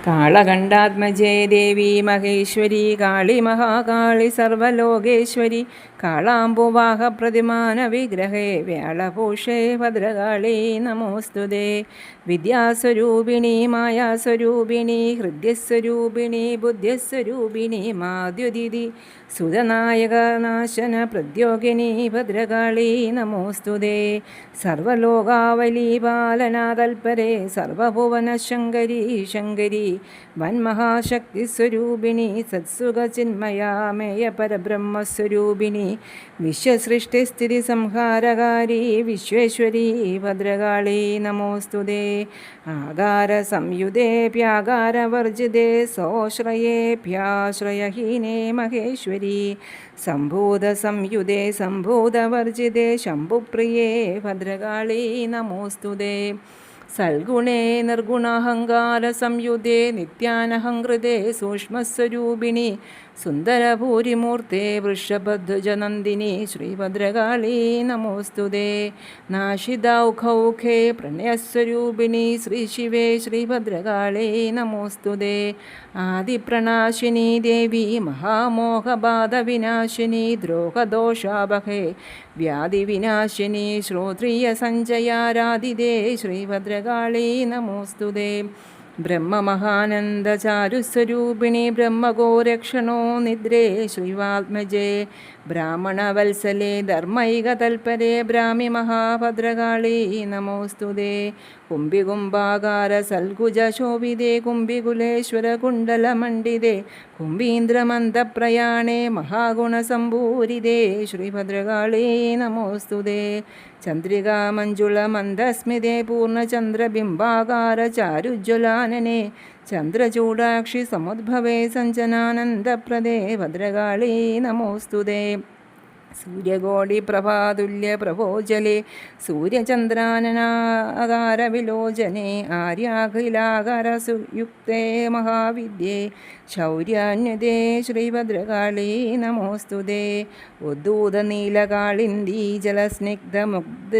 കാളകണ്ഠാത്മജേ ദേവി മഹേശ്വരി കാളി മഹാകാളി സർവലോകേശ്വരി കാളാംബുവാഹ പ്രതിമാന വിഗ്രഹേ വ്യാളഭൂഷേ ഭദ്രകാളി നമോസ്തുതേ. വിദ്യാസ്വരൂപിണി മായാസ്വരൂപിണി ഹൃദ്യസ്വരൂപിണി ബുദ്ധ്യസ്വരൂപിണി മാദ്യുതിഥി സുതനായക നാശന പ്രദ്യോഗിനി ഭദ്രകാളി നമോസ്തുതേ. സർവലോകാവലി പാലനാതൽപരേ സർവഭുവനശങ്കരി ശങ്കരി വന്മഹാശക്തിസ്വരൂപിണി സത്സുഖചിന്മയാമേയ പരബ്രഹ്മസ്വരൂപിണി വിശ്വസൃഷ്ടിസ്ഥിതി സംഹാരകാരി വിശ്വേശ്വരി ഭദ്രകാളി നമോസ്തുതേ. ആകാരസംയുതേപ്യാകാരവർജിതേ സോശ്രയേഭ്യാശ്രയഹീനേ മഹേശ്വരി സംഭൂതസംയുതേ സംഭൂതവർജിതേ ശംഭുപ്രിയേ ഭദ്രകാളി നമോസ്തുതേ. സൽഗുണേ നിർഗുണാഹങ്കാര സംയുതേ നിത്യാനഹങ്കൃതേ സൂക്ഷ്മസ്വരൂപിണി സുന്ദരഭൂരിമൂർത്തേ വൃഷഭധ്വജനന്ദിനി ശ്രീഭദ്രകാളി നമോസ്തുതേ. നാശിതൗഖൗഖേ പ്രണയസ്വരൂപിണി ശ്രീശിവേ ശ്രീഭദ്രകാളി നമോസ്തുതേ. ആദിപ്രണാശിനി ദേവി മഹാമോഹബാധവിനാശിനി ദ്രോഹദോഷാപഹേ വ്യാധിവിനാശിനി ശ്രോത്രിയസഞ്ജയാരാധിതേ ശ്രീഭദ്രകാളി നമോസ്തുതേ. ബ്രഹ്മമഹാനന്ദചാരുസ്വരൂപിണി ബ്രഹ്മഗോരക്ഷണോ നിദ്രേ ശ്രീവാത്മജേ ബ്രാഹ്മണവത്സലേ ധർമ്മൈകതൽപരേ ബ്രാഹ്മി മഹാഭദ്രകാളി നമോസ്തുതേ. കുംഭികുംഭാകാര സൽകുജശോഭിതേ കുംഭികുലേശ്വര കുണ്ഡലമണ്ഡിതേ കുംഭീന്ദ്രമന്തപ്രയാണേ മഹാഗുണസംഭൂരിതേ ശ്രീഭദ്രകാളി നമോസ്തുതേ. ചന്ദ്രികാമഞ്ജുളമന്ദസ്മിതേ പൂർണ്ണചന്ദ്രബിംബാകാര ചാരുജ്വലാനനെ ചന്ദ്രചൂടാക്ഷി സമുദ്ഭവേ സഞ്ജനാനന്ദപ്രദേ ഭദ്രകാളി നമോസ്തുതേ. സൂര്യകോടിപ്രഭാതുല്യ പ്രഭോജലേ സൂര്യചന്ദ്രാനനാകാരവിലോചനേ ആര്യാഖിലാകാരസുയുക്തേ മഹാവിദ്യേ ശൗര്യാന്യതേ ശ്രീഭദ്രകാളി നമോസ്തുതേ. ഉദ്ദൂതനീലകാളിന്ദീ ജലസ്നിഗ്ധമുഗ്ധ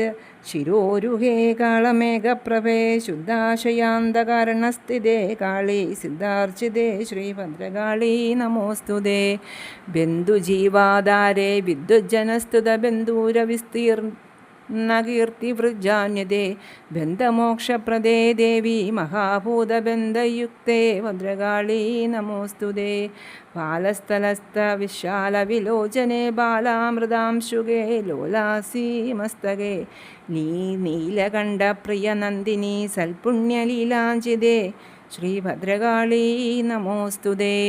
ശിരോരുഹേ കാളമേഘപ്രഭേ ശുദ്ധാശയാന്തകരണസ്ഥിതേ കാളി സിദ്ധാർച്ചിതേ ശ്രീഭദ്രകാളി നമോസ്തുതേ. ബന്ധുജീവാധാരേ വിദ്യുജ്ജനസ്തുത ബന്ധൂരവിസ്തീർണകീർത്തിവൃജാന്യതേ ബന്ധമോക്ഷപ്രദേ ദേവി മഹാഭൂതബന്ധയുക്തേ ഭദ്രകാളി നമോസ്തുതേ. ബാലസ്ഥലസ്ഥ വിശാലവിലോചനേ ബാലാമൃതാംശുകേ ലോലാസീ മസ്തകേ നീലകണ്ഠപ്രിയനന്ദിനി സൽപുണ്യലീലാഞ്ജിതേ ശ്രീഭദ്രകാളി നമോസ്തുതേ.